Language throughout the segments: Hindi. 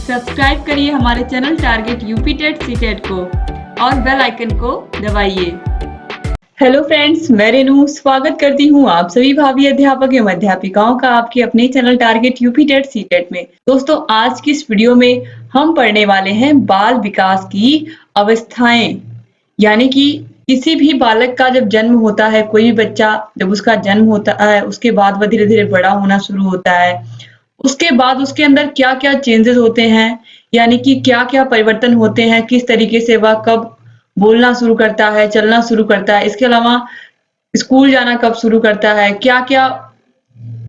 सब्सक्राइब करिए हमारे channel target UP TET CTET को और बेल आइकन को दबाइए। हेलो फ्रेंड्स, मैं रेनू स्वागत करती हूँ आप सभी भावी अध्यापक एवं अध्यापिकाओं का आपके अपने channel target UP TET CTET में। दोस्तों, आज की इस वीडियो में हम पढ़ने वाले हैं बाल विकास की अवस्थाएं, यानी कि किसी भी बालक का जब जन्म होता है, कोई भी बच्चा जब उसका जन्म होता है, उसके बाद वह धीरे धीरे बड़ा होना शुरू होता है। उसके बाद उसके अंदर क्या-क्या चेंजेस होते हैं, यानी कि क्या-क्या परिवर्तन होते हैं, किस तरीके से वह कब बोलना शुरू करता है, चलना शुरू करता है, इसके अलावा स्कूल जाना कब शुरू करता है, क्या-क्या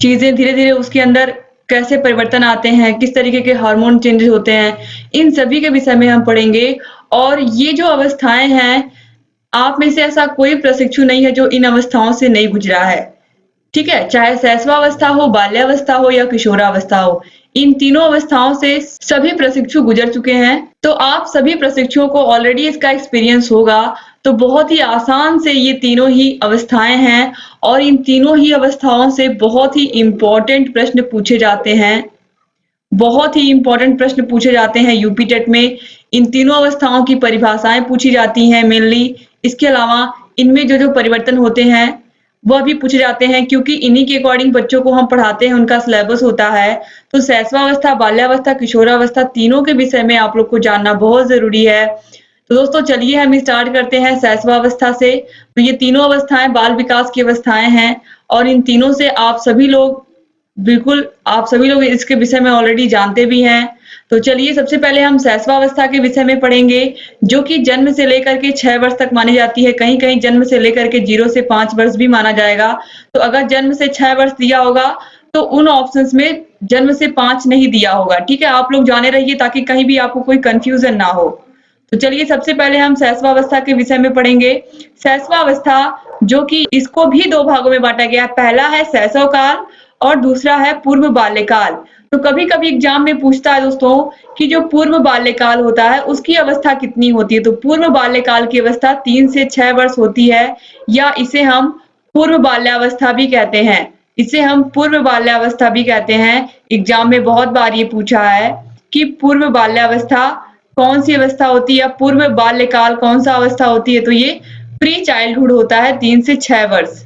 चीजें धीरे-धीरे उसके अंदर कैसे परिवर्तन आते हैं, किस तरीके के हार्मोन चेंजेस होते हैं, इन सभी के विषय में हम पढ़ेंगे। और ये जो अवस्थाएं हैं, आप में से ऐसा कोई प्रशिक्षु नहीं है जो इन अवस्थाओं से नहीं गुजरा है। ठीक है, चाहे शैशवावस्था हो, बाल्यावस्था हो या किशोरावस्था हो, इन तीनों अवस्थाओं से सभी प्रशिक्षु गुजर चुके हैं। तो आप सभी प्रशिक्षुओं को ऑलरेडी इसका एक्सपीरियंस होगा। तो बहुत ही आसान से ये तीनों ही अवस्थाएं हैं और इन तीनों ही अवस्थाओं से बहुत ही इम्पोर्टेंट प्रश्न पूछे जाते हैं। बहुत ही इम्पोर्टेंट प्रश्न पूछे जाते हैं यूपी टेट में। इन तीनों अवस्थाओं की परिभाषाएं पूछी जाती हैं मेनली। इसके अलावा इनमें जो परिवर्तन होते हैं वह भी पूछे जाते हैं, क्योंकि इन्हीं के अकॉर्डिंग बच्चों को हम पढ़ाते हैं, उनका सिलेबस होता है। तो शैशवावस्था, बाल्यावस्था, किशोरावस्था तीनों के विषय में आप लोग को जानना बहुत जरूरी है। तो दोस्तों, चलिए हम स्टार्ट करते हैं शैशवावस्था से। तो ये तीनों अवस्थाएं बाल विकास की अवस्थाएं हैं और इन तीनों से आप सभी लोग इसके विषय में ऑलरेडी जानते भी हैं। तो चलिए सबसे पहले हम शैशवावस्था के विषय में पढ़ेंगे, जो कि जन्म से लेकर के 6 वर्ष तक मानी जाती है। कहीं-कहीं जन्म से लेकर के 0 से 5 वर्ष भी माना जाएगा। तो अगर जन्म से 6 वर्ष दिया होगा तो उन ऑप्शंस में जन्म से 5 नहीं दिया होगा। ठीक है, आप लोग जाने रहिए ताकि कहीं भी आपको कोई कंफ्यूजन ना हो। तो चलिए सबसे पहले हम शैशवावस्था के विषय में पढ़ेंगे। शैशवावस्था, जो कि इसको भी 2 भागों में बांटा गया है। पहला है शैशव काल और दूसरा है पूर्व बाल्यकाल। तो कभी-कभी एग्जाम में पूछता है दोस्तों कि जो पूर्व बाल्यकाल होता है उसकी अवस्था कितनी होती है। तो पूर्व बाल्यकाल की अवस्था 3 से 6 वर्ष होती है, या इसे हम पूर्व बाल्यावस्था भी कहते हैं। इसे हम पूर्व बाल्यावस्था भी कहते हैं। एग्जाम में बहुत बार ये पूछा है कि पूर्व बाल्यावस्था कौन सी अवस्था होती है, पूर्व बाल्यकाल कौन सा अवस्था होती है। तो ये प्री चाइल्डहुड होता है, 3 से 6 वर्ष।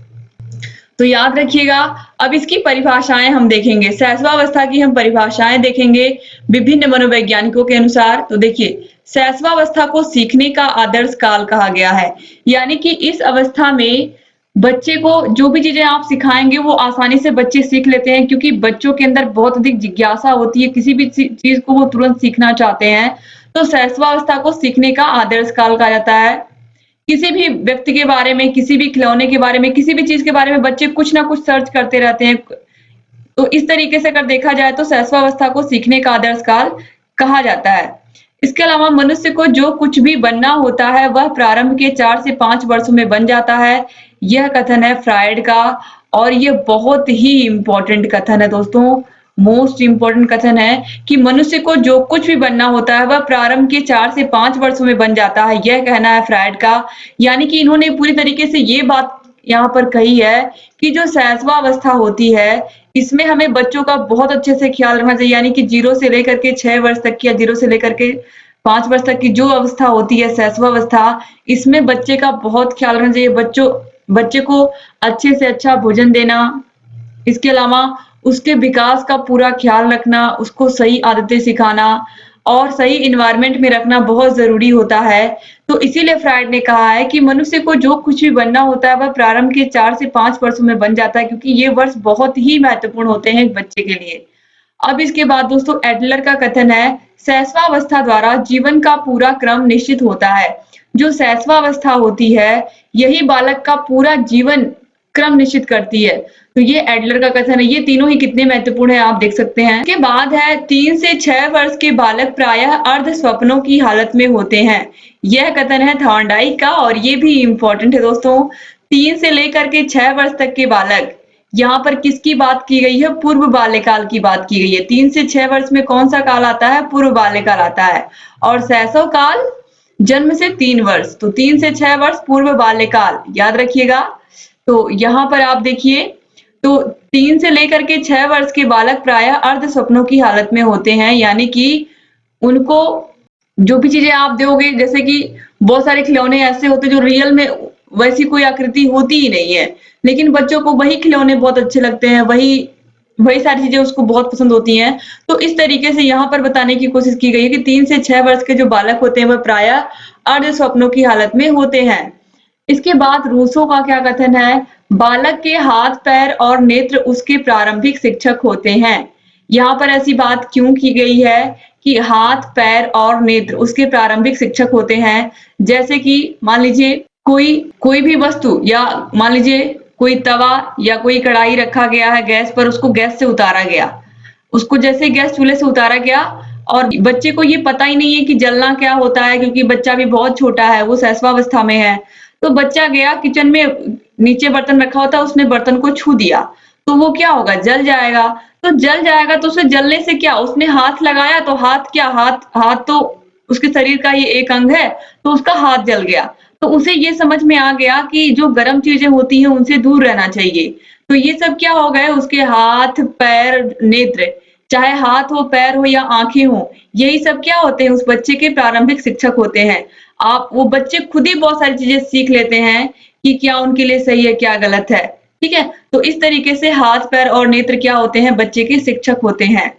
तो याद रखिएगा। अब इसकी परिभाषाएं हम देखेंगे। शैशवावस्था की हम परिभाषाएं देखेंगे विभिन्न मनोवैज्ञानिकों के अनुसार। तो देखिए, शैशवावस्था को सीखने का आदर्श काल कहा गया है, यानी कि इस अवस्था में बच्चे को जो भी चीजें आप सिखाएंगे वो आसानी से बच्चे सीख लेते हैं, क्योंकि बच्चों के अंदर बहुत अधिक जिज्ञासा होती है, किसी भी चीज को वो तुरंत सीखना चाहते हैं। तो शैशवावस्था को सीखने का आदर्श काल कहा जाता है। किसी भी व्यक्ति के बारे में, किसी भी खिलौने के बारे में, किसी भी चीज के बारे में बच्चे कुछ ना कुछ सर्च करते रहते हैं। तो इस तरीके से अगर देखा जाए तो शैशवावस्था को सीखने का आदर्श काल कहा जाता है। इसके अलावा मनुष्य को जो कुछ भी बनना होता है वह प्रारंभ के 4 से 5 वर्षों में बन जाता है। यह कथन है फ्रायड का, और यह बहुत ही इंपॉर्टेंट कथन है दोस्तों। मोस्ट इंपॉर्टेंट कथन है कि मनुष्य को जो कुछ भी बनना होता है वह प्रारंभ के 4 से 5 वर्षों में बन जाता है। यह कहना है फ्रायड का। यानी कि इन्होंने पूरी तरीके से ये बात यहाँ पर कही है कि जो शैशवावस्था होती है इसमें हमें बच्चों का बहुत अच्छे से ख्याल रखना चाहिए। यानी कि 0 से लेकर के 6 वर्ष तक की या 0 से लेकर के 5 वर्ष तक की जो अवस्था होती है शैशवावस्था, इसमें बच्चे का बहुत ख्याल रखना चाहिए। बच्चे को अच्छे से अच्छा भोजन देना, इसके अलावा उसके विकास का पूरा ख्याल रखना, उसको सही आदतें सिखाना और सही एनवायरनमेंट में रखना बहुत जरूरी होता है। तो इसीलिए फ्रायड ने कहा है कि मनुष्य को जो कुछ भी बनना होता है वह प्रारंभ के 4 से 5 वर्षों में बन जाता है, क्योंकि ये वर्ष बहुत ही महत्वपूर्ण होते हैं एक बच्चे के लिए। अब इसके बाद दोस्तों एडलर का कथन है, शैशवावस्था द्वारा जीवन का पूरा क्रम निश्चित होता है। जो शैशवावस्था होती है यही बालक का पूरा जीवन क्रम निश्चित करती है। तो ये एडलर का कथन है। ये तीनों ही कितने महत्वपूर्ण है आप देख सकते हैं। इसके बाद है 3 से 6 वर्ष के बालक प्रायः अर्ध स्वप्नों की हालत में होते हैं। यह कथन है थॉर्नडाइक का, और ये भी इंपॉर्टेंट है दोस्तों। 3 से लेकर के 6 वर्ष तक के बालक, यहाँ पर किसकी बात की गई है? पूर्व बाल्यकाल की बात की गई है। 3 से 6 वर्ष में कौन सा काल आता है? पूर्व बाल्यकाल आता है। और शैशव काल जन्म से 3 वर्ष, तो 3 से 6 वर्ष पूर्व बाल्यकाल, याद रखिएगा। तो यहाँ पर आप देखिए, तो 3 से लेकर के 6 वर्ष के बालक प्रायः अर्ध स्वप्नों की हालत में होते हैं, यानी कि उनको जो भी चीजें आप दोगे, जैसे कि बहुत सारे खिलौने ऐसे होते हैं जो रियल में वैसी कोई आकृति होती ही नहीं है, लेकिन बच्चों को वही खिलौने बहुत अच्छे लगते हैं, वही वही सारी चीजें उसको बहुत पसंद होती हैं। तो इस तरीके से यहाँ पर बताने की कोशिश की गई है कि 3 से 6 वर्ष के जो बालक होते हैं वह प्रायः अर्ध स्वप्नों की हालत में होते हैं। इसके बाद रूसो का क्या कथन है, बालक के हाथ पैर और नेत्र उसके प्रारंभिक शिक्षक होते हैं। यहाँ पर ऐसी बात क्यों की गई है कि हाथ पैर और नेत्र उसके प्रारंभिक शिक्षक होते हैं। जैसे कि मान लीजिए कोई कोई भी वस्तु, या मान लीजिए कोई तवा या कोई कढ़ाई रखा गया है गैस पर, उसको गैस से उतारा गया, उसको जैसे गैस चूल्हे से उतारा गया और बच्चे को ये पता ही नहीं है कि जलना क्या होता है, क्योंकि बच्चा भी बहुत छोटा है, वो शैशवावस्था में है। तो बच्चा गया किचन में, नीचे बर्तन रखा होता है, उसने बर्तन को छू दिया, तो वो क्या होगा, जल जाएगा। तो जल जाएगा तो उसे जलने से क्या, उसने हाथ लगाया तो हाथ क्या, हाथ हाथ तो उसके शरीर का ही एक अंग है, तो उसका हाथ जल गया। तो उसे ये समझ में आ गया कि जो गर्म चीजें होती हैं उनसे दूर रहना चाहिए। तो ये सब क्या हो गए, उसके हाथ पैर नेत्र, चाहे हाथ हो पैर हो या आंखें हो, यही सब क्या होते हैं, उस बच्चे के प्रारंभिक शिक्षक होते हैं। आप वो बच्चे खुद ही बहुत सारी चीजें सीख लेते हैं कि क्या उनके लिए सही है क्या गलत है। ठीक है, तो इस तरीके से हाथ पैर और नेत्र क्या होते हैं, बच्चे के शिक्षक होते हैं।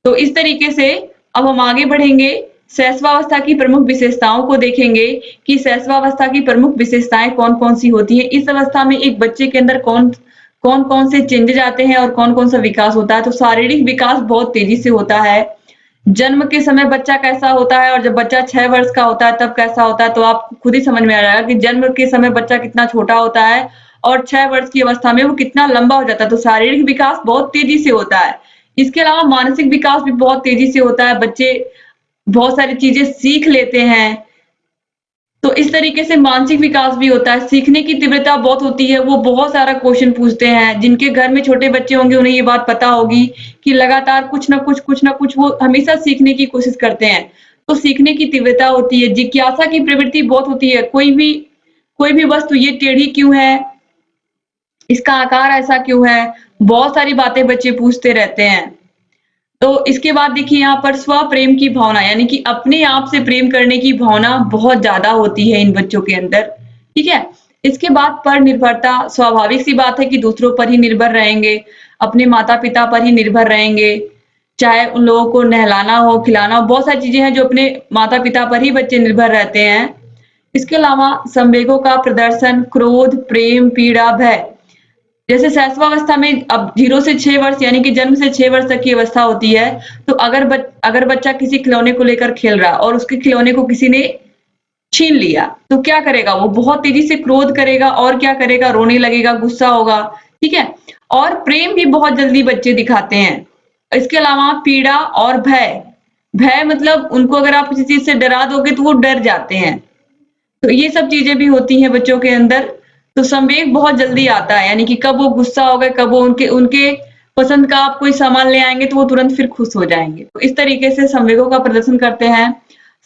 तो इस तरीके से अब हम आगे बढ़ेंगे, शैशवावस्था की प्रमुख विशेषताओं को देखेंगे कि शैशवावस्था की प्रमुख विशेषताएं कौन-कौन सी होती हैं। इस अवस्था में एक बच्चे के अंदर कौन-कौन से चेंजेज आते हैं और कौन-कौन सा विकास होता है। तो शारीरिक विकास बहुत तेजी से होता है। जन्म के समय बच्चा कैसा होता है और जब बच्चा 6 वर्ष का होता है तब कैसा होता है, तो आपको खुद ही समझ में आ जाएगा कि जन्म के समय बच्चा कितना छोटा होता है और 6 वर्ष की अवस्था में वो कितना लंबा हो जाता है। तो शारीरिक विकास बहुत तेजी से होता है। इसके अलावा मानसिक विकास भी बहुत तेजी से होता है, बच्चे बहुत सारी चीजें सीख लेते हैं। तो इस तरीके से मानसिक विकास भी होता है, सीखने की तीव्रता बहुत होती है, वो बहुत सारा क्वेश्चन पूछते हैं। जिनके घर में छोटे बच्चे होंगे उन्हें ये बात पता होगी कि लगातार कुछ ना कुछ वो हमेशा सीखने की कोशिश करते हैं। तो सीखने की तीव्रता होती है, जिज्ञासा की प्रवृत्ति बहुत होती है। कोई भी वस्तु ये टेढ़ी क्यों है, इसका आकार ऐसा क्यों है, बहुत सारी बातें बच्चे पूछते रहते हैं। तो इसके बाद देखिए यहाँ पर स्वप्रेम की भावना, यानी कि अपने आप से प्रेम करने की भावना बहुत ज्यादा होती है इन बच्चों के अंदर। ठीक है, इसके बाद पर निर्भरता, स्वाभाविक सी बात है कि दूसरों पर ही निर्भर रहेंगे, अपने माता पिता पर ही निर्भर रहेंगे, चाहे उन लोगों को नहलाना हो खिलाना हो, बहुत सारी चीजें हैं जो अपने माता पिता पर ही बच्चे निर्भर रहते हैं। इसके अलावा संवेगों का प्रदर्शन, क्रोध, प्रेम, पीड़ा, भय, जैसे शैशवावस्था में अब 0 से 6 वर्ष यानी कि जन्म से 6 वर्ष तक की अवस्था होती है। तो अगर बच्चा किसी खिलौने को लेकर खेल रहा है और उसके खिलौने को किसी ने छीन लिया, तो क्या करेगा, वो बहुत तेजी से क्रोध करेगा और क्या करेगा, रोने लगेगा, गुस्सा होगा। ठीक है, और प्रेम भी बहुत जल्दी बच्चे दिखाते हैं। इसके अलावा पीड़ा और भय, भय मतलब उनको अगर आप किसी चीज से डरा दोगे तो वो डर जाते हैं। तो ये सब चीजें भी होती हैं बच्चों के अंदर। तो संवेग बहुत जल्दी आता है, यानी कि कब वो गुस्सा हो गए, कब वो उनके उनके पसंद का आप कोई सामान ले आएंगे तो वो तुरंत फिर खुश हो जाएंगे। तो इस तरीके से संवेगों का प्रदर्शन करते हैं।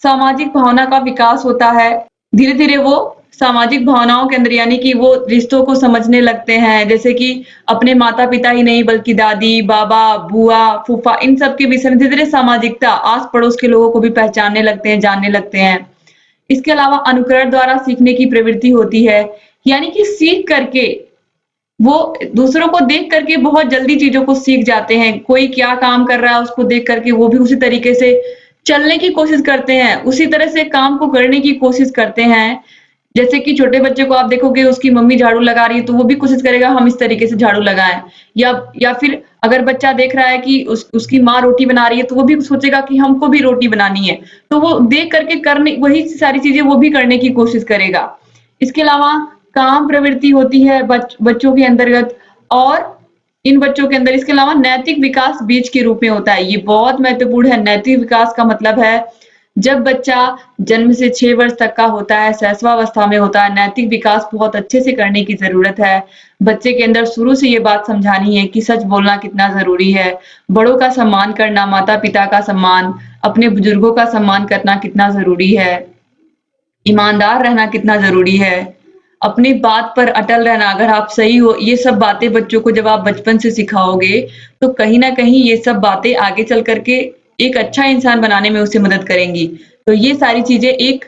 सामाजिक भावना का विकास होता है, धीरे धीरे वो सामाजिक भावनाओं के अंदर, यानी कि वो रिश्तों को समझने लगते हैं, जैसे कि अपने माता पिता ही नहीं बल्कि दादी बाबा बुआ फूफा इन सब के विषय में धीरे धीरे सामाजिकता, आस पड़ोस के लोगों को भी पहचानने लगते हैं, जानने लगते हैं। इसके अलावा अनुकरण द्वारा सीखने की प्रवृत्ति होती है, यानी कि सीख करके वो दूसरों को देख करके बहुत जल्दी चीजों को सीख जाते हैं। कोई क्या काम कर रहा है उसको देख करके वो भी उसी तरीके से चलने की कोशिश करते हैं, उसी तरह से काम को करने की कोशिश करते हैं। जैसे कि छोटे बच्चे को आप देखोगे, उसकी मम्मी झाड़ू लगा रही है तो वो भी कोशिश करेगा हम इस तरीके से झाड़ू लगाएं, या फिर अगर बच्चा देख रहा है कि उसकी माँ रोटी बना रही है तो वो भी सोचेगा कि हमको भी रोटी बनानी है, तो वो देख करके करने वही सारी चीजें वो भी करने की कोशिश करेगा। इसके अलावा काम प्रवृत्ति होती है बच्चों के अंतर्गत, और इन बच्चों के अंदर इसके अलावा नैतिक विकास बीज के रूप में होता है। ये बहुत महत्वपूर्ण है। नैतिक विकास का मतलब है जब बच्चा जन्म से 6 वर्ष तक का होता है, शैशवावस्था में होता है, नैतिक विकास बहुत अच्छे से करने की जरूरत है। बच्चे के अंदर शुरू से ये बात समझानी है कि सच बोलना कितना जरूरी है, बड़ों का सम्मान करना, माता पिता का सम्मान, अपने बुजुर्गों का सम्मान करना कितना जरूरी है, ईमानदार रहना कितना जरूरी है, अपनी बात पर अटल रहना, अगर आप सही हो। ये सब बातें बच्चों को जब आप बचपन से सिखाओगे तो कहीं ना कहीं ये सब बातें आगे चल करके एक अच्छा इंसान बनाने में उसे मदद करेंगी। तो ये सारी चीजें एक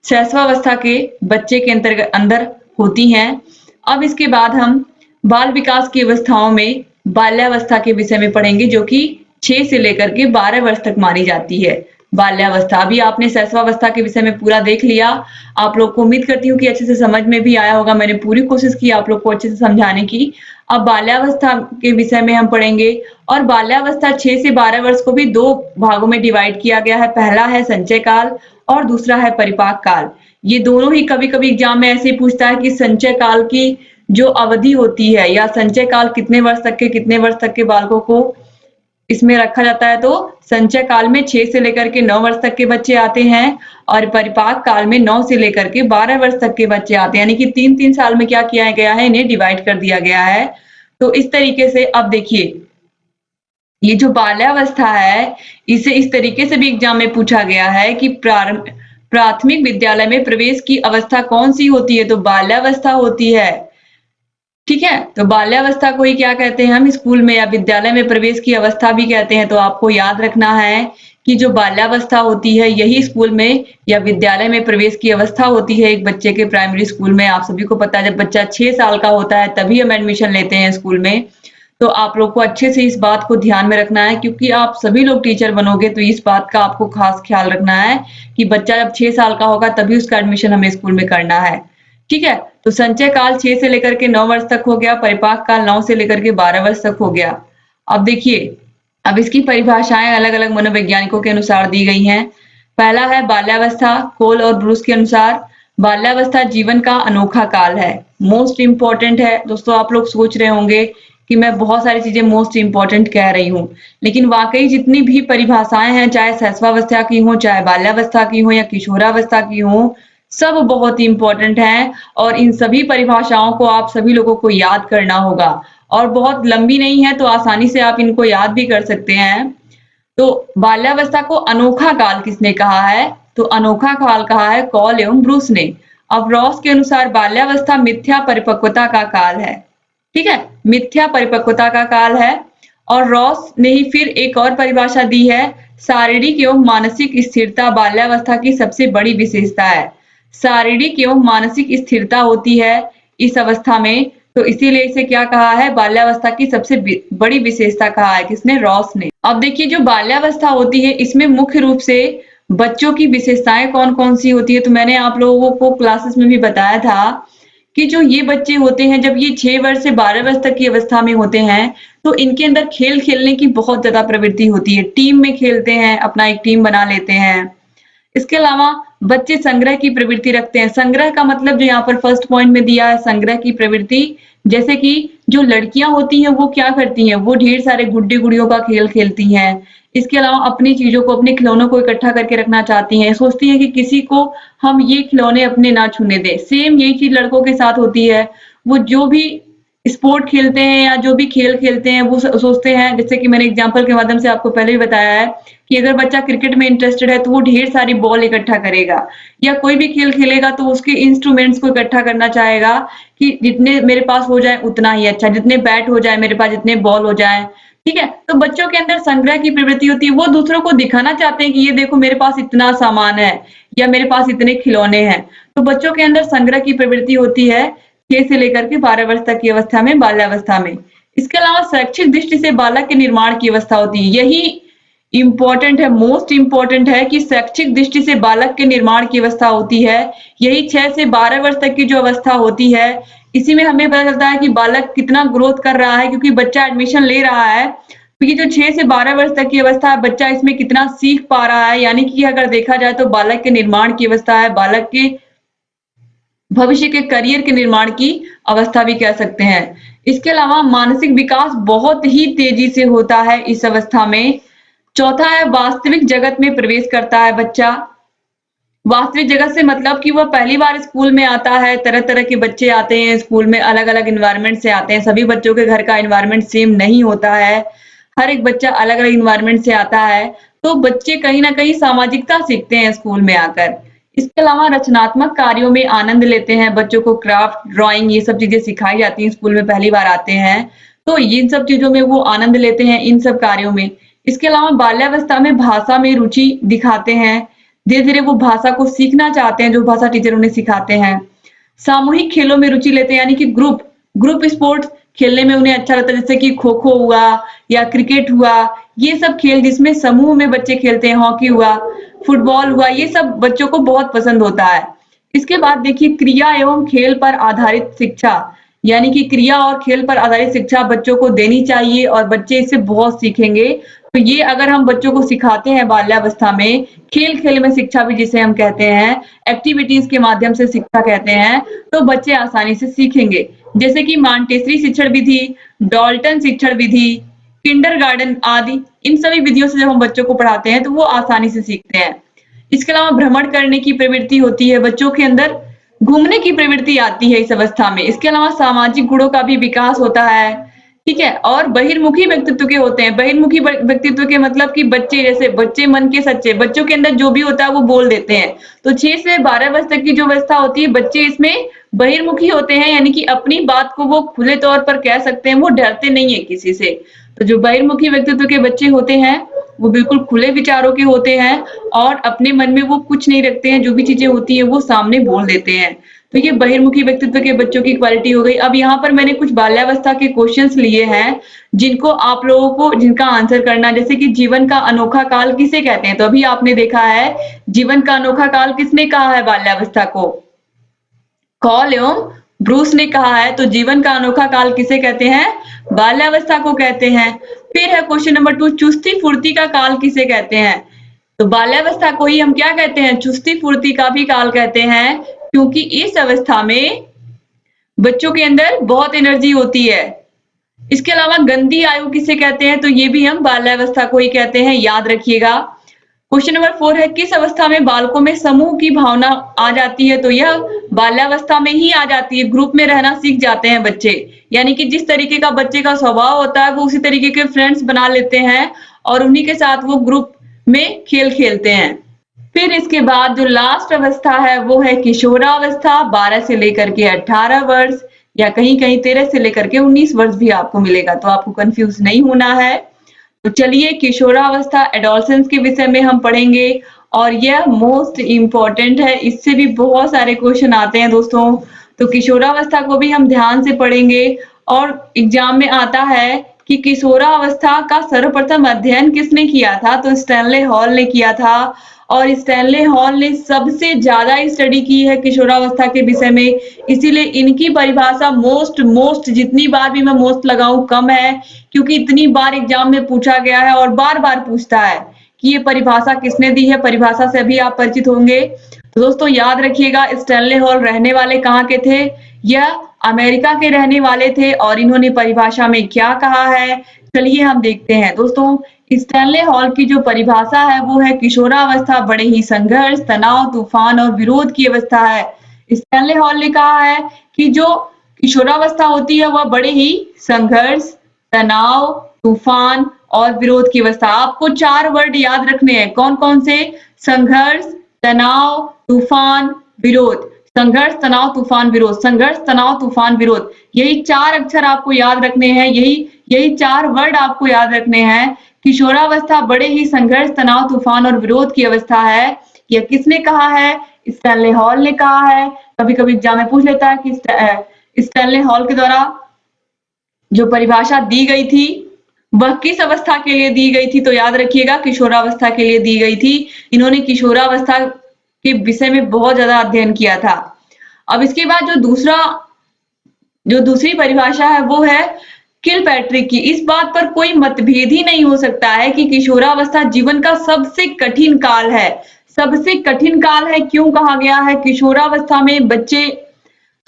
शैशवावस्था के बच्चे के अंदर होती हैं। अब इसके बाद हम बाल विकास की अवस्थाओं में बाल्यावस्था के विषय में पढ़ेंगे, जो कि 6 से लेकर के 12 वर्ष तक मानी जाती है। बाल्यावस्था, अभी आपने शैशवावस्था के विषय में पूरा देख लिया। आप लोग को उम्मीद करती हूँ कि अच्छे से समझ में भी आया होगा। मैंने पूरी कोशिश की आप लोग को अच्छे से समझाने की। अब बाल्यावस्था के विषय में हम पढ़ेंगे और बाल्यावस्था 6 से 12 वर्ष को भी 2 भागों में डिवाइड किया गया है। पहला है संचय काल और दूसरा है परिपाक काल। ये दोनों ही कभी-कभी एग्जाम में ऐसे ही पूछता है कि संचय काल की जो अवधि होती है या संचय काल कितने वर्ष तक के बालकों को इसमें रखा जाता है। तो संचय काल में 6 से लेकर के 9 वर्ष तक के बच्चे आते हैं और परिपाक काल में 9 से लेकर के 12 वर्ष तक के बच्चे आते हैं। यानी कि 3-3 साल में क्या किया गया है, इन्हें डिवाइड कर दिया गया है। तो इस तरीके से अब देखिए, ये जो बाल्यावस्था है, इसे इस तरीके से भी एग्जाम में पूछा गया है कि प्राथमिक विद्यालय में प्रवेश की अवस्था कौन सी होती है? तो बाल्यावस्था होती है। ठीक है, तो बाल्यावस्था को ही क्या कहते हैं हम स्कूल में या विद्यालय में प्रवेश की अवस्था भी कहते हैं। तो आपको याद रखना है कि जो बाल्यावस्था होती है यही स्कूल में या विद्यालय में प्रवेश की अवस्था होती है एक बच्चे के प्राइमरी स्कूल में। आप सभी को पता है जब बच्चा 6 साल का होता है तभी हम एडमिशन लेते हैं स्कूल में। तो आप लोग को अच्छे से इस बात को ध्यान में रखना है, क्योंकि आप सभी लोग टीचर बनोगे तो इस बात का आपको खास ख्याल रखना है कि बच्चा जब 6 साल का होगा तभी उसका एडमिशन हमें स्कूल में करना है। ठीक है, तो संचय काल 6 से लेकर के 9 वर्ष तक हो गया, परिपाक काल 9 से लेकर के 12 वर्ष तक हो गया। अब देखिए, अब इसकी परिभाषाएं अलग-अलग मनोवैज्ञानिकों के अनुसार दी गई हैं। पहला है बाल्यावस्था। कोल और ब्रूस के अनुसार बाल्यावस्था जीवन का अनोखा काल है, मोस्ट इंपॉर्टेंट है। दोस्तों, आप लोग सोच रहे होंगे कि मैं बहुत सारी चीजें मोस्ट इंपॉर्टेंट कह रही हूँ, लेकिन वाकई जितनी भी परिभाषाएं हैं, चाहे शैशवावस्था की हो, चाहे बाल्यावस्था की हो या किशोरावस्था की हो, सब बहुत इंपॉर्टेंट हैं और इन सभी परिभाषाओं को आप सभी लोगों को याद करना होगा और बहुत लंबी नहीं है तो आसानी से आप इनको याद भी कर सकते हैं। तो बाल्यावस्था को अनोखा काल किसने कहा है? तो अनोखा काल कहा है कॉल एवं ब्रूस ने। अब रॉस के अनुसार बाल्यावस्था मिथ्या परिपक्वता का काल है। ठीक है, मिथ्या परिपक्वता का काल है। और रॉस ने ही फिर एक और परिभाषा दी है, शारीरिक एवं मानसिक स्थिरता बाल्यावस्था की सबसे बड़ी विशेषता है। शारीरिक एवं मानसिक स्थिरता होती है इस अवस्था में, तो इसीलिए इसे क्या कहा है? बाल्यावस्था की सबसे बड़ी विशेषता कहा है। किसने? रॉस ने। अब देखिए, जो बाल्यावस्था होती है इसमें मुख्य रूप से बच्चों की विशेषताएं कौन कौन सी होती है, तो मैंने आप लोगों को क्लासेस में भी बताया था कि जो ये बच्चे होते हैं जब ये 6 वर्ष से 12 वर्ष तक की अवस्था में होते हैं तो इनके अंदर खेल खेलने की बहुत ज्यादा प्रवृत्ति होती है। टीम में खेलते हैं, अपना एक टीम बना लेते हैं। इसके अलावा बच्चे संग्रह की प्रवृत्ति रखते हैं। संग्रह का मतलब जो यहाँ पर फर्स्ट पॉइंट में दिया है, संग्रह की प्रवृत्ति, जैसे कि जो लड़कियां होती हैं वो क्या करती हैं? वो ढेर सारे गुड्डी गुड़ियों का खेल खेलती हैं। इसके अलावा अपनी चीजों को, अपने खिलौनों को इकट्ठा करके रखना चाहती हैं, सोचती हैं कि किसी को हम ये खिलौने अपने ना छूने दें। सेम यही चीज लड़कों के साथ होती है। वो जो भी स्पोर्ट खेलते हैं या जो भी खेल खेलते हैं वो सोचते हैं, जैसे कि मैंने एग्जांपल के माध्यम से आपको पहले भी बताया है कि अगर बच्चा क्रिकेट में इंटरेस्टेड है तो वो ढेर सारी बॉल इकट्ठा करेगा, या कोई भी खेल खेलेगा तो उसके इंस्ट्रूमेंट्स को इकट्ठा करना चाहेगा कि जितने मेरे पास हो जाए उतना ही अच्छा, जितने बैट हो जाए मेरे पास, जितने बॉल हो जाए। ठीक है, तो बच्चों के अंदर संग्रह की प्रवृत्ति होती है। वो दूसरों को दिखाना चाहते हैं कि ये देखो मेरे पास इतना सामान है या मेरे पास इतने खिलौने हैं। तो बच्चों के अंदर संग्रह की प्रवृत्ति होती है 6 से लेकर के 12 वर्ष तक की अवस्था में, बाल्यावस्था में। इसके अलावा शैक्षिक दृष्टि से बालक के निर्माण की अवस्था होती है। यही इंपॉर्टेंट है, मोस्ट इंपॉर्टेंट है कि शैक्षिक दृष्टि से बालक के निर्माण की अवस्था होती है। यही 6 से 12 वर्ष तक की जो अवस्था होती है, इसी में हमें पता चलता है कि बालक कितना ग्रोथ कर रहा है, क्योंकि बच्चा एडमिशन ले रहा है। तो ये जो 6 से 12 वर्ष तक की अवस्था है, बच्चा इसमें कितना सीख पा रहा है, यानी कि अगर देखा जाए तो बालक के निर्माण की अवस्था है, बालक के भविष्य के करियर के निर्माण की अवस्था भी कह सकते हैं। इसके अलावा मानसिक विकास बहुत ही तेजी से होता है इस अवस्था में। चौथा है वास्तविक जगत में प्रवेश करता है बच्चा। वास्तविक जगत से मतलब कि वह पहली बार स्कूल में आता है। तरह तरह के बच्चे आते हैं स्कूल में, अलग अलग इन्वायरमेंट से आते हैं। सभी बच्चों के घर का इन्वायरमेंट सेम नहीं होता है, हर एक बच्चा अलग अलग इन्वायरमेंट से आता है। तो बच्चे कहीं ना कहीं सामाजिकता सीखते हैं स्कूल में आकर। इसके अलावा रचनात्मक कार्यों में आनंद लेते हैं। बच्चों को क्राफ्ट, ड्राइंग, ये सब चीजें सिखाई जाती हैं। स्कूल में पहली बार आते हैं तो इन सब चीजों में वो आनंद लेते हैं, इन सब कार्यों में। इसके अलावा बाल्यावस्था में भाषा में रुचि दिखाते हैं। धीरे-धीरे वो भाषा को सीखना चाहते हैं, जो भाषा टीचर उन्हें सिखाते हैं। सामूहिक खेलों में रुचि लेते हैं, यानी कि ग्रुप स्पोर्ट्स खेलने में उन्हें अच्छा लगता है, जैसे कि खो-खो हुआ या क्रिकेट हुआ, ये सब खेल जिसमें समूह में बच्चे खेलते हैं, हॉकी हुआ, फुटबॉल हुआ, ये सब बच्चों को बहुत पसंद होता है। इसके बाद देखिए क्रिया एवं खेल पर आधारित शिक्षा, यानी कि क्रिया और खेल पर आधारित शिक्षा बच्चों को देनी चाहिए और बच्चे इससे बहुत सीखेंगे। तो ये अगर हम बच्चों को सिखाते हैं बाल्यावस्था में, खेल-खेल में शिक्षा भी जिसे हम कहते हैं, एक्टिविटीज़ के माध्यम से शिक्षा कहते हैं, तो बच्चे आसानी से सीखेंगे। जैसे कि मॉन्टेसरी शिक्षण विधि, डाल्टन शिक्षण विधि, किंडरगार्टन आदि, इन सभी विधियों से जब हम बच्चों को पढ़ाते हैं, तो वो आसानी से सीखते हैं। इसके अलावा भ्रमण करने की प्रवृत्ति होती है, बच्चों के अंदर घूमने की प्रवृत्ति आती है इस अवस्था में। इसके अलावा सामाजिक गुणों का भी विकास होता है, ठीक है? और बहिर्मुखी व्यक्तित्व के होते हैं। बहिर्मुखी व्यक्तित्व के मतलब कि बच्चे, जैसे बच्चे मन के सच्चे, बच्चों के अंदर जो भी होता है वो बोल देते हैं। तो 6 से 12 वर्ष तक की जो अवस्था होती है, बच्चे इसमें बहिर्मुखी होते हैं, यानी कि अपनी बात को वो खुले तौर पर कह सकते हैं, वो डरते नहीं है किसी से। तो जो बहिर्मुखी व्यक्तित्व के बच्चे होते हैं, वो बिल्कुल खुले विचारों के होते हैं और अपने मन में वो कुछ नहीं रखते हैं, जो भी चीज़ें होती हैं वो सामने बोल देते हैं। तो ये बहिर्मुखी व्यक्तित्व के बच्चों की क्वालिटी हो गई। अब यहाँ पर मैंने कुछ बाल्यावस्था के क्वेश्चंस लिए हैं, जिनको आप लोगों को जिनका आंसर करना है। जैसे कि जीवन का अनोखा काल किसे कहते हैं? तो अभी आपने देखा है, जीवन का अनोखा काल किसने कहा है बाल्यावस्था को? कॉल एवं ब्रूस ने कहा है। तो जीवन का अनोखा काल किसे कहते हैं? बाल्यावस्था को कहते हैं। फिर है क्वेश्चन नंबर 2, चुस्ती फुर्ती का काल किसे कहते हैं? तो बाल्यावस्था को ही हम क्या कहते हैं? चुस्ती फुर्ती का भी काल कहते हैं, क्योंकि इस अवस्था में बच्चों के अंदर बहुत एनर्जी होती है। इसके अलावा गंदी आयु किसे कहते हैं? तो ये भी हम बाल्यावस्था को ही कहते हैं, याद रखिएगा। क्वेश्चन नंबर 4 है, किस अवस्था में बालकों में समूह की भावना आ जाती है? तो यह बाल्यावस्था में ही आ जाती है, ग्रुप में रहना सीख जाते हैं बच्चे। यानी कि जिस तरीके का बच्चे का स्वभाव होता है, वो उसी तरीके के फ्रेंड्स बना लेते हैं और उन्हीं के साथ वो ग्रुप में खेल खेलते हैं। फिर इसके बाद जो लास्ट अवस्था है वो है किशोरावस्था, 12 से लेकर के 18 वर्ष या कहीं-कहीं 13 से लेकर के 19 वर्ष भी आपको मिलेगा, तो आपको कंफ्यूज नहीं होना है। तो चलिए किशोरावस्था एडोलसेंस के विषय में हम पढ़ेंगे और यह मोस्ट इम्पोर्टेंट है, इससे भी बहुत सारे क्वेश्चन आते हैं दोस्तों। तो किशोरावस्था को भी हम ध्यान से पढ़ेंगे और एग्जाम में आता है कि किशोरावस्था का सर्वप्रथम अध्ययन किसने किया था? तो स्टैनले हॉल ने किया था और स्टैनले हॉल ने सबसे ज्यादा स्टडी की है किशोरावस्था के विषय में, इसीलिए इनकी परिभाषा मोस्ट जितनी बार भी मैं मोस्ट लगाऊं कम है, क्योंकि इतनी बार एग्जाम में पूछा गया है और बार-बार पूछता है कि ये परिभाषा किसने दी है। परिभाषा से अभी आप परिचित होंगे। तो दोस्तों याद रखिएगा, स्टैनले हॉल रहने वाले कहाँ के थे? यह अमेरिका के रहने वाले थे और इन्होंने परिभाषा में क्या कहा है, चलिए हम देखते हैं। दोस्तों स्टैनले हॉल की जो परिभाषा है वो है, किशोरावस्था बड़े ही संघर्ष, तनाव, तूफान और विरोध की अवस्था है। स्टैनले हॉल ने कहा है कि जो किशोरावस्था होती है वह बड़े ही संघर्ष, तनाव, तूफान और विरोध की अवस्था। आपको 4 वर्ड याद रखने हैं। कौन-कौन से? संघर्ष, तनाव, तूफान, विरोध। संघर्ष, तनाव, तूफान, विरोध। संघर्ष, तनाव, तूफान, विरोध। यही 4 अक्षर आपको याद रखने हैं, यही 4 वर्ड आपको याद रखने हैं। किशोरावस्था बड़े ही संघर्ष, तनाव, तूफान और विरोध की अवस्था है। यह किसने कहा है? स्टैनले हॉल ने कहा है। कभी-कभी एग्जाम में पूछ लेता है कि स्टैनले हॉल के द्वारा जो परिभाषा दी गई थी वह किस अवस्था के लिए दी गई थी? तो याद रखिएगा, किशोरावस्था के लिए दी गई थी। इन्होंने किशोरावस्था के विषय में बहुत ज्यादा अध्ययन किया था। अब इसके बाद जो दूसरी परिभाषा है वो है किलपैट्रिक की। इस बात पर कोई मतभेद ही नहीं हो सकता है कि किशोरावस्था जीवन का सबसे कठिन काल है। सबसे कठिन काल है, क्यों कहा गया है? किशोरावस्था में बच्चे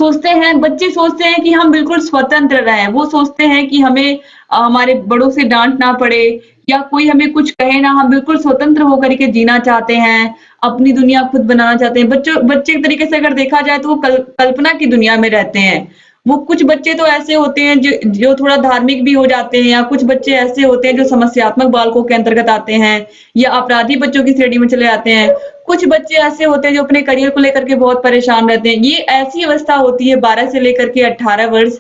सोचते हैं कि हम बिल्कुल स्वतंत्र रहें। वो सोचते हैं कि हमें हमारे बड़ों से डांट ना पड़े या कोई हमें कुछ कहे ना, हम बिल्कुल स्वतंत्र होकर के जीना चाहते हैं, अपनी दुनिया खुद बनाना चाहते हैं। बच्चे एक तरीके से अगर देखा जाए तो वो कल्पना की दुनिया में रहते हैं। वो कुछ बच्चे तो ऐसे होते हैं जो थोड़ा धार्मिक भी हो जाते हैं, या कुछ बच्चे ऐसे होते हैं जो समस्यात्मक बालकों के अंतर्गत आते हैं या अपराधी बच्चों की श्रेणी में चले जाते हैं। कुछ बच्चे ऐसे होते हैं जो अपने करियर को लेकर के बहुत परेशान रहते हैं। ये ऐसी अवस्था होती है 12 से लेकर के 18 वर्ष।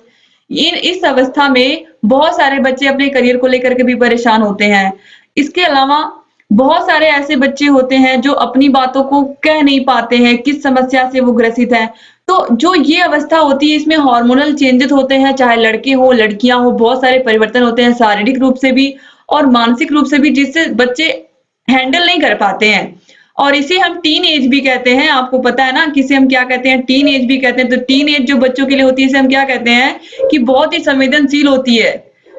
इस अवस्था में बहुत सारे बच्चे अपने करियर को लेकर के भी परेशान होते हैं। इसके अलावा बहुत सारे ऐसे बच्चे होते हैं जो अपनी बातों को कह नहीं पाते हैं, किस समस्या से वो ग्रसित हैं। तो जो ये अवस्था होती है इसमें हार्मोनल चेंजेस होते हैं, चाहे लड़के हों, लड़कियाँ हों, बहुत सारे परिवर्तन होते हैं शारीरिक रूप से भी और मानसिक रूप से भी जिससे बच्चे हैंडल नहीं कर पाते हैं। और इसे हम टीन एज भी कहते हैं, आपको पता है ना कि इसे हम क्या कहते हैं? टीन एज भी कहते हैं। तो टीन एज जो बच्चों के लिए होती है इसे हम क्या कहते हैं कि बहुत ही संवेदनशील होती है।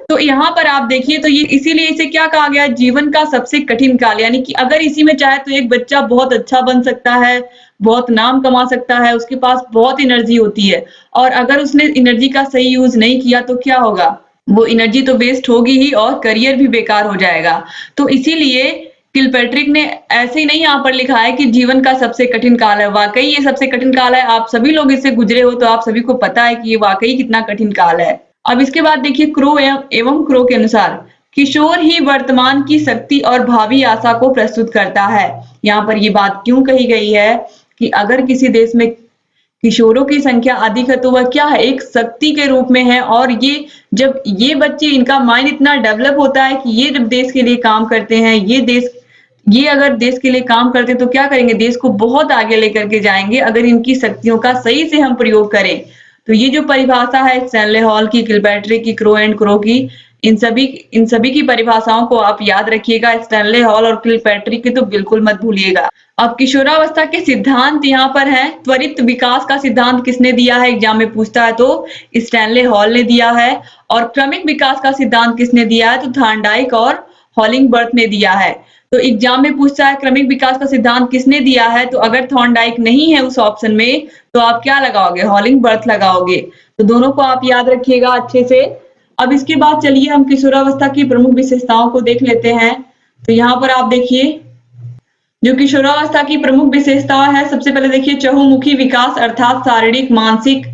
तो यहाँ पर आप देखिए तो ये इसीलिए इसे क्या कहा गया है? जीवन का सबसे कठिन काल, यानी कि अगर इसी में चाहे तो एक बच्चा बहुत अच्छा बन सकता है, बहुत नाम कमा सकता है, उसके पास बहुत एनर्जी होती है और अगर उसने एनर्जी का सही यूज़ नहीं किया तो क्या होगा? वो एनर्जी तो वेस्ट होगी ही और करियर भी बेकार हो जाएगा। तो इसीलिए किलपैट्रिक ने ऐसे ही नहीं यहाँ पर लिखा है कि जीवन का सबसे कठिन काल है। वाक़ई ये सबसे कठिन काल है, आप सभी लोग इससे गुज़रे हो तो आप सभी को पता है कि ये वाक़ई कितना कठिन काल है। अब इसके बाद देखिए क्रो एवं क्रो के अनुसार किशोर ही वर्तमान की शक्ति और भावी आशा को प्रस्तुत करता है। यहाँ पर ये बात क्यों कही गई है कि अगर किसी देश में किशोरों की संख्या अधिक है तो वह क्या है? एक शक्ति के रूप में है और ये जब ये बच्चे इनका माइंड इतना डेवलप होता है कि ये जब देश के लिए काम करते हैं, ये अगर देश के लिए काम करते तो क्या करेंगे? देश को बहुत आगे लेकर के जाएँगे अगर इनकी शक्तियों का सही से हम प्रयोग करें। तो ये जो परिभाषा है स्टैनले हॉल की, किलपैट्रिक की, क्रो एंड क्रो की, इन सभी की परिभाषाओं को आप याद रखिएगा। स्टैनले हॉल और किलपैट्रिक की तो बिल्कुल मत भूलिएगा। अब किशोरावस्था के सिद्धांत यहाँ पर हैं। त्वरित विकास का सिद्धांत किसने दिया है? एग्जाम में पूछता है तो स्टैनले हॉल ने दिया है। और क्रमिक विकास का सिद्धांत किसने दिया है? तो थॉर्नडाइक और हॉलिंगबर्थ ने दिया है। तो एग्जाम में पूछता है क्रमिक विकास का सिद्धांत किसने दिया है? तो अगर थॉर्नडाइक नहीं है उस ऑप्शन में तो आप क्या लगाओगे? हॉलिंगबर्थ लगाओगे। तो दोनों को आप याद रखिएगा अच्छे से। अब इसके बाद चलिए हम किशोरावस्था की प्रमुख विशेषताओं को देख लेते हैं। तो यहाँ पर आप देखिए जो किशोरावस्था की प्रमुख विशेषताएं है, सबसे पहले देखिए चहुमुखी विकास अर्थात शारीरिक, मानसिक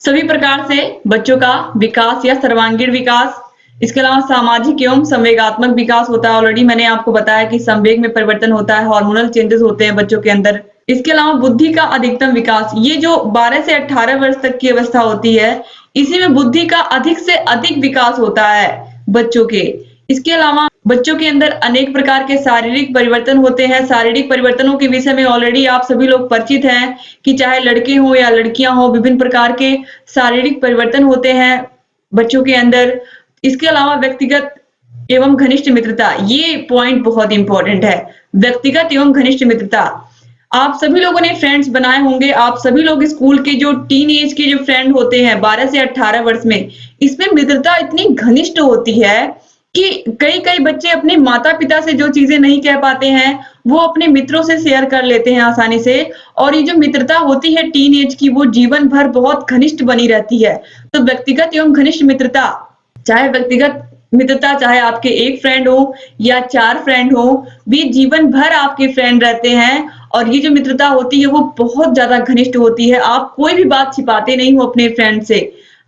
सभी प्रकार से बच्चों का विकास या सर्वांगीण विकास। इसके अलावा सामाजिक एवं संवेगात्मक विकास होता है। ऑलरेडी मैंने आपको बताया कि संवेग में परिवर्तन होता है, हार्मोनल चेंजेस होते हैं बच्चों के अंदर। इसके अलावा बुद्धि का अधिकतम विकास, ये जो 12 से 18 वर्ष तक की अवस्था होती है इसी में बुद्धि का अधिक से अधिक विकास होता है बच्चों के। इसके अलावा बच्चों के अंदर अनेक प्रकार के शारीरिक परिवर्तन होते हैं। शारीरिक परिवर्तनों के विषय में ऑलरेडी आप सभी लोग परिचित हैं कि चाहे लड़के हों या लड़कियां हों, विभिन्न प्रकार के शारीरिक परिवर्तन होते हैं बच्चों के अंदर। इसके अलावा व्यक्तिगत एवं घनिष्ठ मित्रता, ये पॉइंट बहुत इंपॉर्टेंट है। व्यक्तिगत एवं घनिष्ठ मित्रता, आप सभी लोगों ने फ्रेंड्स बनाए होंगे। आप सभी लोग स्कूल के जो टीन एज के जो फ्रेंड होते हैं 12 से 18 वर्ष में, इसमें मित्रता इतनी घनिष्ठ होती है कि कई बच्चे अपने माता पिता से जो चीजें नहीं कह पाते हैं वो अपने मित्रों से शेयर कर लेते हैं आसानी से। और ये जो मित्रता होती है टीन एज की वो जीवन भर बहुत घनिष्ठ बनी रहती है। तो व्यक्तिगत एवं घनिष्ठ मित्रता, चाहे व्यक्तिगत मित्रता चाहे आपके एक फ्रेंड हो या 4 फ्रेंड हो, भी जीवन भर आपके फ्रेंड रहते हैं। और ये जो मित्रता होती है वो बहुत ज्यादा घनिष्ठ होती है। आप कोई भी बात छिपाते नहीं हो अपने फ्रेंड से।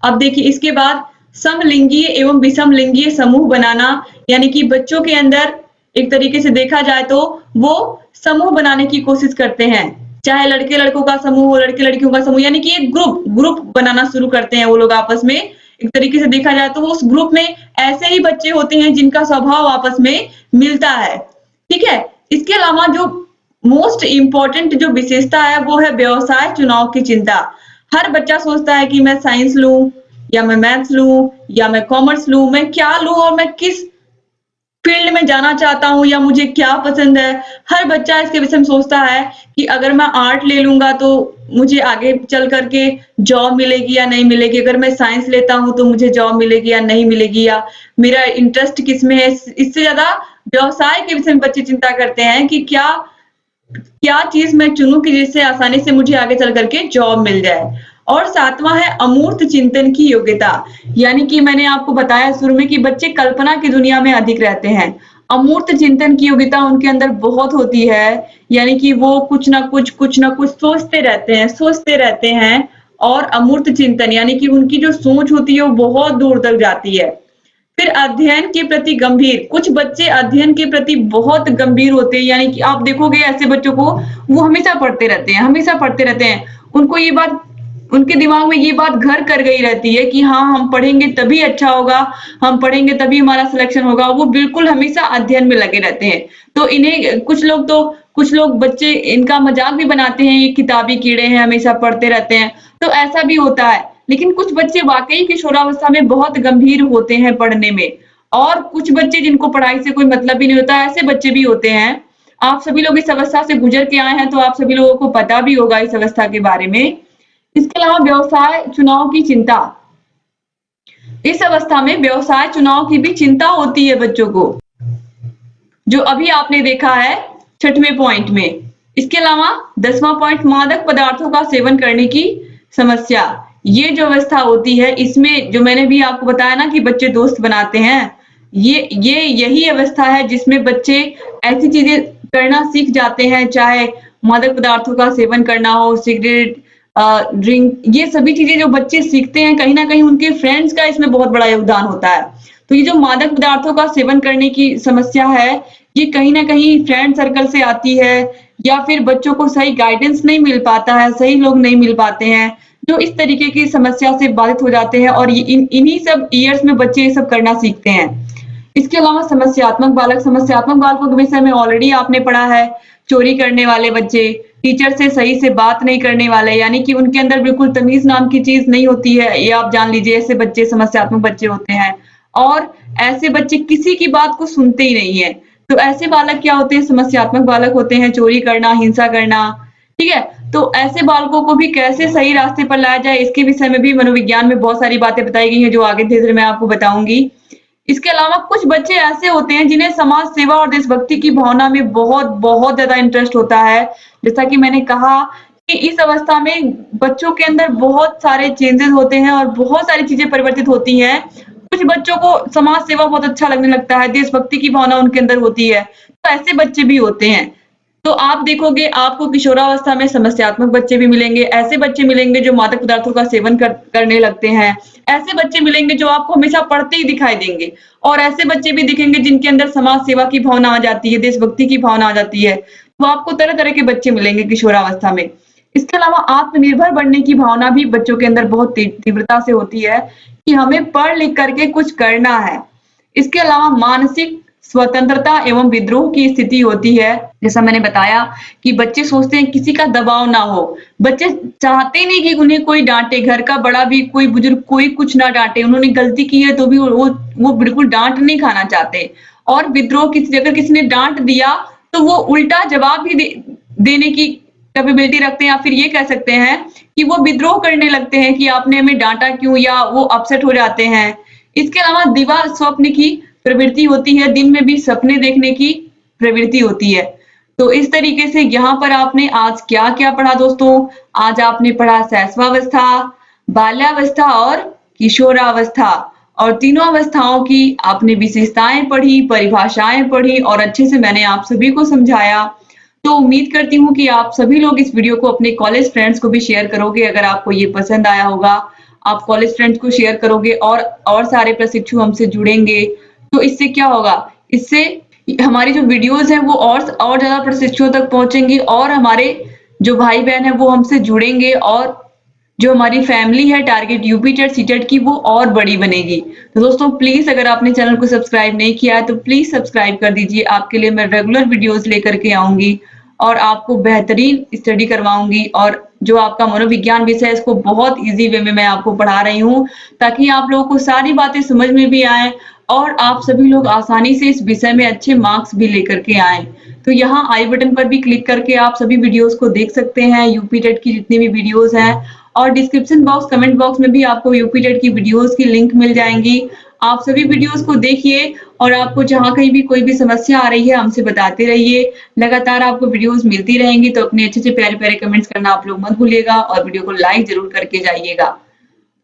अब देखिए इसके बाद समलिंगीय एवं विषमलिंगीय समूह बनाना, यानी कि बच्चों के अंदर एक तरीके से देखा जाए तो वो समूह बनाने की कोशिश करते हैं। चाहे लड़के लड़कों का समूह हो, लड़के लड़कियों का समूह, यानी कि एक ग्रुप बनाना शुरू करते हैं वो लोग आपस में। एक तरीके से देखा जाए तो उस ग्रुप में ऐसे ही बच्चे होते हैं जिनका स्वभाव आपस में मिलता है। ठीक है। इसके अलावा जो मोस्ट इम्पोर्टेंट जो विशेषता है वो है व्यवसाय चुनाव की चिंता। हर बच्चा सोचता है कि मैं साइंस लूं या मैं मैथ्स लूं या मैं कॉमर्स लूं, मैं क्या लूं और मैं किस फील्ड में जाना चाहता हूँ या मुझे क्या पसंद है। हर बच्चा इसके विषय में सोचता है कि अगर मैं आर्ट ले लूंगा तो मुझे आगे चल करके जॉब मिलेगी या नहीं मिलेगी, अगर मैं साइंस लेता हूँ तो मुझे जॉब मिलेगी या नहीं मिलेगी, या मेरा इंटरेस्ट किस में है। इससे ज्यादा व्यवसाय के विषय में बच्चे चिंता करते हैं कि क्या चीज मैं चुनूं कि जिससे आसानी से मुझे आगे चल करके जॉब मिल जाए। और 7वां है अमूर्त चिंतन की योग्यता, यानी कि मैंने आपको बताया शुरू में कि बच्चे कल्पना की दुनिया में अधिक रहते हैं। अमूर्त चिंतन की योग्यता उनके अंदर बहुत होती है, यानी कि वो कुछ ना कुछ सोचते रहते हैं। और अमूर्त चिंतन यानी कि उनकी जो सोच होती है वो बहुत दूर तक जाती है। फिर अध्ययन के प्रति गंभीर, कुछ बच्चे अध्ययन के प्रति बहुत गंभीर होते हैं, यानी कि आप देखोगे ऐसे बच्चों को वो हमेशा पढ़ते रहते हैं। उनको ये बात उनके दिमाग में ये बात घर कर गई रहती है कि हाँ, हम पढ़ेंगे तभी अच्छा होगा, हम पढ़ेंगे तभी हमारा सिलेक्शन होगा। वो बिल्कुल हमेशा अध्ययन में लगे रहते हैं। तो इन्हें कुछ लोग बच्चे इनका मज़ाक भी बनाते हैं, ये किताबी कीड़े हैं, हमेशा पढ़ते रहते हैं। तो ऐसा भी होता है। लेकिन कुछ बच्चे वाक़ई किशोरावस्था में बहुत गंभीर होते हैं पढ़ने में, और कुछ बच्चे जिनको पढ़ाई से कोई मतलब ही नहीं होता, ऐसे बच्चे भी होते हैं। आप सभी लोग इस अवस्था से गुज़र के आए हैं, तो आप सभी लोगों को पता भी होगा इस अवस्था के बारे में। इसके अलावा व्यवसाय चुनाव की चिंता। इस अवस्था में व्यवसाय चुनाव की भी चिंता होती है बच्चों को, जो अभी आपने देखा है 6वें पॉइंट में। इसके अलावा 10वां पॉइंट, मादक पदार्थों का सेवन करने की समस्या। ये जो अवस्था होती है, इसमें जो मैंने भी आपको बताया ना कि बच्चे दोस्त बनाते हैं, ये यही अवस्था है जिसमें बच्चे ऐसी चीजें करना सीख जाते हैं, चाहे मादक पदार्थों का सेवन करना हो, सिगरेट, ड्रिंक, ये सभी चीजें जो बच्चे सीखते हैं, कहीं ना कहीं उनके फ्रेंड्स का इसमें बहुत बड़ा योगदान होता है। तो ये जो मादक पदार्थों का सेवन करने की समस्या है, ये कहीं ना कहीं फ्रेंड सर्कल से आती है, या फिर बच्चों को सही गाइडेंस नहीं मिल पाता है, सही लोग नहीं मिल पाते हैं, जो इस तरीके की समस्या से बाधित हो जाते हैं, और इन्हीं सब ईयर्स में बच्चे ये सब करना सीखते हैं। इसके अलावा समस्यात्मक बालकों के विषय में ऑलरेडी आपने पढ़ा है। चोरी करने वाले बच्चे, टीचर से सही से बात नहीं करने वाले, यानी कि उनके अंदर बिल्कुल तमीज नाम की चीज नहीं होती है, ये आप जान लीजिए। ऐसे बच्चे समस्यात्मक बच्चे होते हैं, और ऐसे बच्चे किसी की बात को सुनते ही नहीं है। तो ऐसे बालक क्या होते हैं? समस्यात्मक बालक होते हैं। चोरी करना, हिंसा करना, ठीक है। तो ऐसे बालकों को भी कैसे सही रास्ते पर लाया जाए, इसके विषय में भी मनोविज्ञान में बहुत सारी बातें बताई गई हैं, जो आगे धीरे-धीरे मैं आपको बताऊंगी। इसके अलावा कुछ बच्चे ऐसे होते हैं जिन्हें समाज सेवा और देशभक्ति की भावना में बहुत ज्यादा इंटरेस्ट होता है। जैसा कि मैंने कहा कि इस अवस्था में बच्चों के अंदर बहुत सारे चेंजेस होते हैं और बहुत सारी चीजें परिवर्तित होती हैं। कुछ बच्चों को समाज सेवा बहुत अच्छा लगने लगता है, देशभक्ति की भावना उनके अंदर होती है। तो ऐसे बच्चे भी होते हैं। तो आप देखोगे, आपको किशोरावस्था में समस्यात्मक बच्चे भी मिलेंगे, ऐसे बच्चे मिलेंगे जो मादक पदार्थों का सेवन करने लगते हैं, ऐसे बच्चे मिलेंगे जो आपको हमेशा पढ़ते ही दिखाई देंगे, और ऐसे बच्चे भी दिखेंगे जिनके अंदर समाज सेवा की भावना आ जाती है, देशभक्ति की भावना आ जाती है। तो आपको तरह-तरह के बच्चे मिलेंगे किशोरावस्था में। इसके अलावा आत्मनिर्भर बनने की भावना भी बच्चों के अंदर बहुत तीव्रता से होती है कि हमें पढ़ लिख करके कुछ करना है। इसके अलावा मानसिक स्वतंत्रता एवं विद्रोह की स्थिति होती है। जैसा मैंने बताया कि बच्चे सोचते हैं किसी का दबाव ना हो। बच्चे चाहते नहीं कि उन्हें कोई डांटे, घर का बड़ा भी, कोई बुजुर्ग, कोई कुछ ना डांटे। उन्होंने गलती की है तो भी वो बिल्कुल डांट नहीं खाना चाहते। और विद्रोह, अगर किसी ने डांट दिया तो वो उल्टा जवाब भी देने की कैपेबिलिटी रखते हैं, या फिर ये कह सकते हैं कि वो विद्रोह करने लगते हैं कि आपने हमें डांटा क्यों, या वो अपसेट हो जाते हैं। इसके अलावा दिवा स्वप्न की प्रवृत्ति होती है, दिन में भी सपने देखने की प्रवृत्ति होती है। तो इस तरीके से यहाँ पर आपने आज क्या-क्या पढ़ा दोस्तों? आज आपने पढ़ा शैशवावस्था, बाल्यावस्था और किशोरावस्था, और तीनों अवस्थाओं की आपने विशेषताएं पढ़ी, परिभाषाएं पढ़ी, और अच्छे से मैंने आप सभी को समझाया। तो उम्मीद करती हूँ कि आप सभी लोग इस वीडियो को अपने कॉलेज फ्रेंड्स को भी शेयर करोगे। अगर आपको ये पसंद आया होगा, आप कॉलेज फ्रेंड्स को शेयर करोगे, और सारे प्रशिक्षु हमसे जुड़ेंगे। तो इससे क्या होगा? इससे हमारी जो वीडियोस हैं वो और ज़्यादा प्रशिक्षुओं तक पहुँचेंगी, और हमारे जो भाई-बहन हैं वो हमसे जुड़ेंगे, और जो हमारी फैमिली है टारगेट यूपी टेट सीटेट की, वो और बड़ी बनेगी। तो दोस्तों प्लीज़, अगर आपने चैनल को सब्सक्राइब नहीं किया है तो प्लीज़ सब्सक्राइब कर दीजिए। आपके लिए मैं रेगुलर वीडियोस लेकर के आऊँगी, और आपको बेहतरीन स्टडी करवाऊँगी, और जो आपका मनोविज्ञान विषय है इसको बहुत ईज़ी वे में मैं आपको पढ़ा रही हूँ, ताकि आप लोगों को सारी बातें समझ में भी आएँ, और आप सभी लोग आसानी से इस विषय में अच्छे मार्क्स भी लेकर के आएँ। तो यहाँ आई बटन पर भी क्लिक करके आप सभी वीडियोस को देख सकते हैं, यूपी टेट की जितनी भी वीडियोस हैं, और डिस्क्रिप्शन बॉक्स, कमेंट बॉक्स में भी आपको यूपी टेट की वीडियोस की लिंक मिल जाएंगी। आप सभी वीडियोस को देखिए, और आपको जहाँ कहीं भी कोई भी समस्या आ रही है हमसे बताते रहिए। लगातार आपको वीडियोस मिलती रहेंगी, तो अपने अच्छे से प्यारे-प्यारे कमेंट्स करना आप लोग मत भूलिएगा, और वीडियो को लाइक जरूर करके जाइएगा।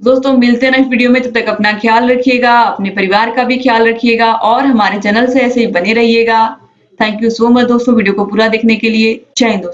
दोस्तों मिलते हैं नेक्स्ट वीडियो में, तब तक अपना ख्याल रखिएगा, अपने परिवार का भी ख्याल रखिएगा, और हमारे चैनल से ऐसे ही बने रहिएगा। थैंक यू सो मच दोस्तों वीडियो को पूरा देखने के लिए। जय हिंद दोस्तों।